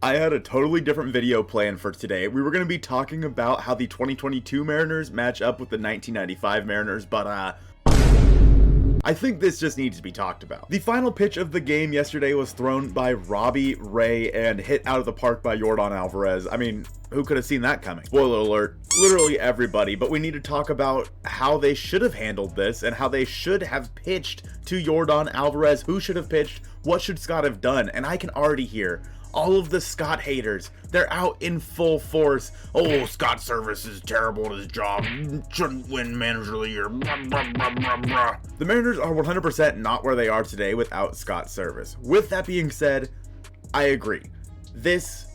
I had a totally different video planned for today. We were going to be talking about how the 2022 Mariners match up with the 1995 Mariners, but I think this just needs to be talked about. The final pitch of the game yesterday was thrown by Robbie Ray and hit out of the park by Yordan Alvarez. I mean, who could have seen that coming? Spoiler alert, literally everybody, but we need to talk about how they should have handled this and how they should have pitched to Yordan Alvarez. Who should have pitched? What should Scott have done? And I can already hear all of the Scott haters. They're out in full force. Oh, Scott Service is terrible at his job. Shouldn't win manager of the year. The Mariners are 100% not where they are today without Scott Service. With that being said, I agree. This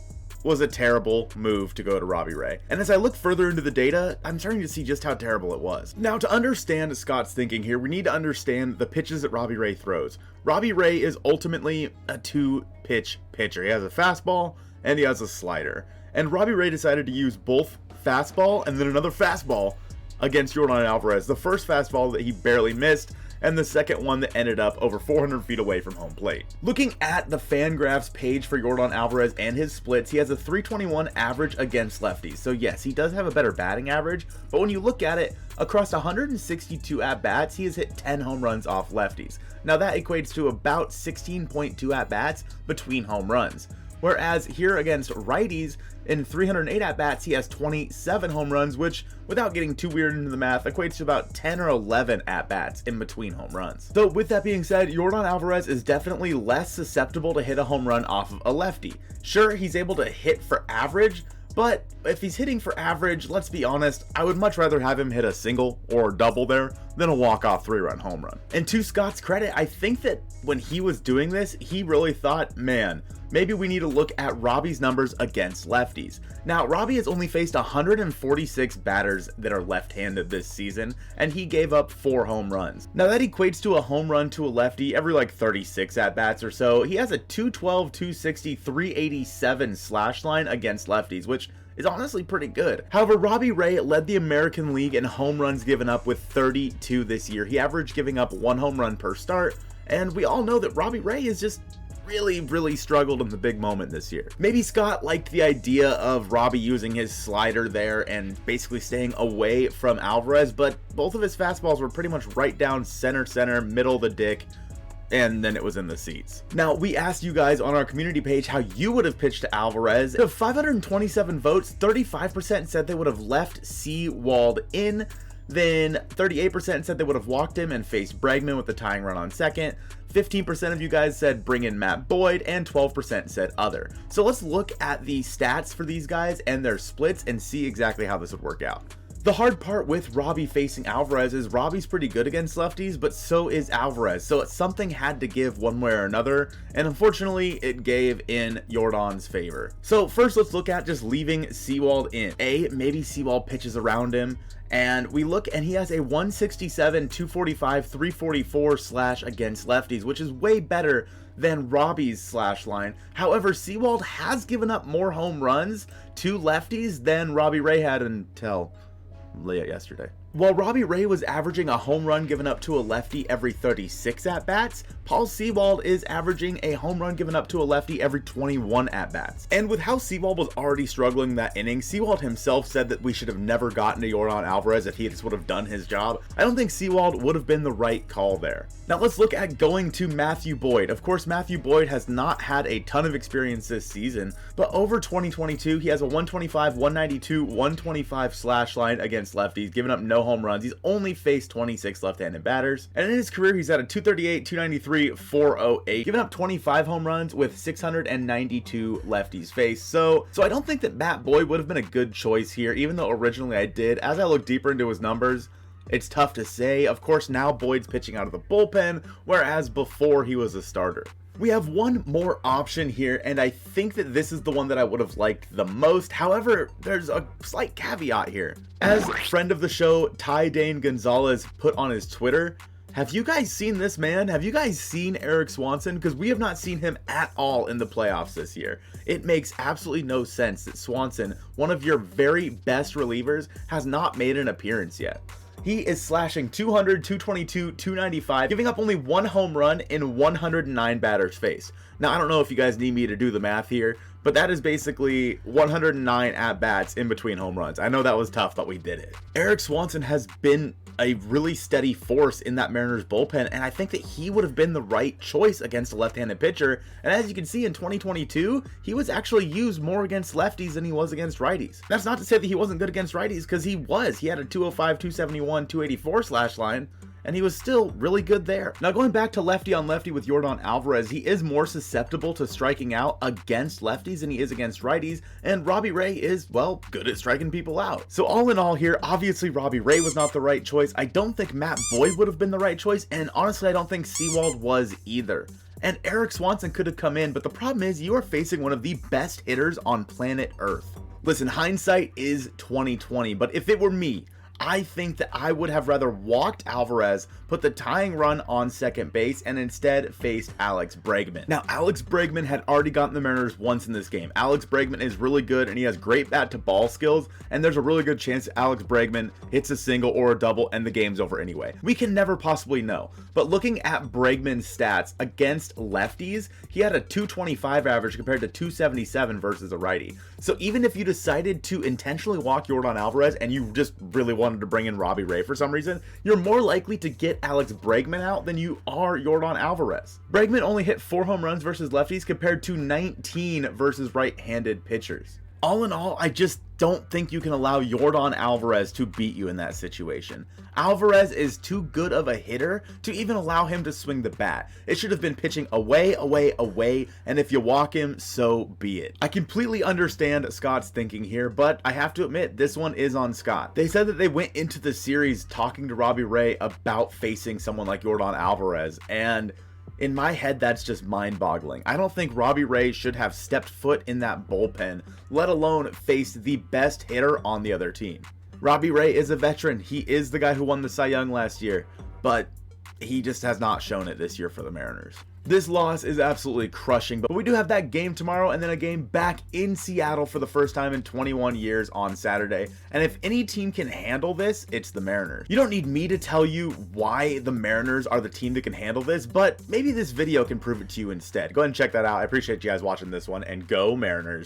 was a terrible move to go to Robbie Ray. And as I look further into the data, I'm starting to see just how terrible it was. Now, to understand Scott's thinking here, we need to understand the pitches that Robbie Ray throws. Robbie Ray is ultimately a two-pitch pitcher. He has a fastball and he has a slider. And Robbie Ray decided to use both fastball and then another fastball against Yordan Alvarez. The first fastball that he barely missed, and the second one that ended up over 400 feet away from home plate. Looking at the Fangraphs page for Yordan Alvarez and his splits, he has a 321 average against lefties. So yes, he does have a better batting average, but when you look at it, across 162 at-bats, he has hit 10 home runs off lefties. Now that equates to about 16.2 at-bats between home runs. Whereas here against righties, in 308 at-bats, he has 27 home runs, which, without getting too weird into the math, equates to about 10 or 11 at-bats in between home runs. So with that being said, Yordan Alvarez is definitely less susceptible to hit a home run off of a lefty. Sure, he's able to hit for average, but if he's hitting for average, let's be honest, I would much rather have him hit a single or double there than a walk-off three-run home run. And to Scott's credit, I think that when he was doing this, he really thought, man, maybe we need to look at Robbie's numbers against lefties. Now, Robbie has only faced 146 batters that are left-handed this season, and he gave up 4 home runs. Now, that equates to a home run to a lefty every 36 at-bats or so. He has a 212, 260, 387 slash line against lefties, which is honestly pretty good. However, Robbie Ray led the American League in home runs given up with 32 this year. He averaged giving up 1 home run per start, and we all know that Robbie Ray is just really struggled in the big moment this year. Maybe Scott liked the idea of Robbie using his slider there and basically staying away from Alvarez, but both of his fastballs were pretty much right down center, middle of the dick, and then it was in the seats. Now, we asked you guys on our community page how you would have pitched to Alvarez. Of 527 votes, 35% said they would have left Seawald in. Then 38% said they would have walked him and faced Bregman with the tying run on second. 15% of you guys said bring in Matt Boyd, and 12% said other. So let's look at the stats for these guys and their splits and see exactly how this would work out. The hard part with Robbie facing Alvarez is Robbie's pretty good against lefties, but so is Alvarez. So something had to give one way or another, and unfortunately it gave in Yordan's favor. So first let's look at just leaving Seawald in. Maybe Seawald pitches around him, and we look and he has a 167, 245, 344 slash against lefties, which is way better than Robbie's slash line. However, Seawald has given up more home runs to lefties than Robbie Ray had until late yesterday. While Robbie Ray was averaging a home run given up to a lefty every 36 at-bats, Paul Sewald is averaging a home run given up to a lefty every 21 at-bats. And with how Sewald was already struggling that inning, Sewald himself said that we should have never gotten to Yordan Alvarez if he just would have done his job. I don't think Sewald would have been the right call there. Now let's look at going to Matthew Boyd. Of course, Matthew Boyd has not had a ton of experience this season, but over 2022, he has a 125, 192, 125 slash line against lefties, giving up no home runs. He's only faced 26 left-handed batters, and in his career he's at a 238, 293, 408, giving up 25 home runs with 692 lefties faced. So I don't think that Matt Boyd would have been a good choice here, even though originally I did. As I look deeper into his numbers, it's tough to say. Of course, now Boyd's pitching out of the bullpen, whereas before he was a starter. We have one more option here, and I think that this is the one that I would have liked the most. However, there's a slight caveat here. As friend of the show, Ty Dane Gonzalez put on his Twitter, have you guys seen this man? Have you guys seen Eric Swanson? Because we have not seen him at all in the playoffs this year. It makes absolutely no sense that Swanson, one of your very best relievers, has not made an appearance yet. He is slashing 200, 222, 295, giving up only 1 home run in 109 batters faced. Now, I don't know if you guys need me to do the math here, but that is basically 109 at-bats in between home runs. I know that was tough, but we did it. Eric Swanson has been a really steady force in that Mariners bullpen, and I think that he would have been the right choice against a left-handed pitcher. And as you can see in 2022, he was actually used more against lefties than he was against righties. That's not to say that he wasn't good against righties, because he was. He had a 205, 271, 284 slash line, and he was still really good there. Now, going back to lefty on lefty with Yordan Alvarez, he is more susceptible to striking out against lefties than he is against righties, and Robbie Ray is, well, good at striking people out. So all in all here, obviously Robbie Ray was not the right choice. I don't think Matt Boyd would have been the right choice, and honestly I don't think Sewald was either. And Eric Swanson could have come in, but the problem is you are facing one of the best hitters on planet Earth. Listen, hindsight is 2020, but if it were me, I think that I would have rather walked Alvarez, put the tying run on second base, and instead faced Alex Bregman. Now, Alex Bregman had already gotten the Mariners once in this game. Alex Bregman is really good, and he has great bat-to-ball skills, and there's a really good chance Alex Bregman hits a single or a double, and the game's over anyway. We can never possibly know, but looking at Bregman's stats against lefties, he had a 225 average compared to 277 versus a righty. So even if you decided to intentionally walk Yordan Alvarez, and you just really wanted to bring in Robbie Ray for some reason, you're more likely to get Alex Bregman out than you are Yordan Alvarez. Bregman only hit 4 home runs versus lefties compared to 19 versus right-handed pitchers. All in all, I just don't think you can allow Yordan Alvarez to beat you in that situation. Alvarez is too good of a hitter to even allow him to swing the bat. It should have been pitching away, away, away, and if you walk him, so be it. I completely understand Scott's thinking here, but I have to admit, this one is on Scott. They said that they went into the series talking to Robbie Ray about facing someone like Yordan Alvarez, and in my head, that's just mind-boggling. I don't think Robbie Ray should have stepped foot in that bullpen, let alone face the best hitter on the other team. Robbie Ray is a veteran. He is the guy who won the Cy Young last year, but he just has not shown it this year for the Mariners. This loss is absolutely crushing, but we do have that game tomorrow and then a game back in Seattle for the first time in 21 years on Saturday. And if any team can handle this, it's the Mariners. You don't need me to tell you why the Mariners are the team that can handle this, but maybe this video can prove it to you instead. Go ahead and check that out. I appreciate you guys watching this one, and go Mariners.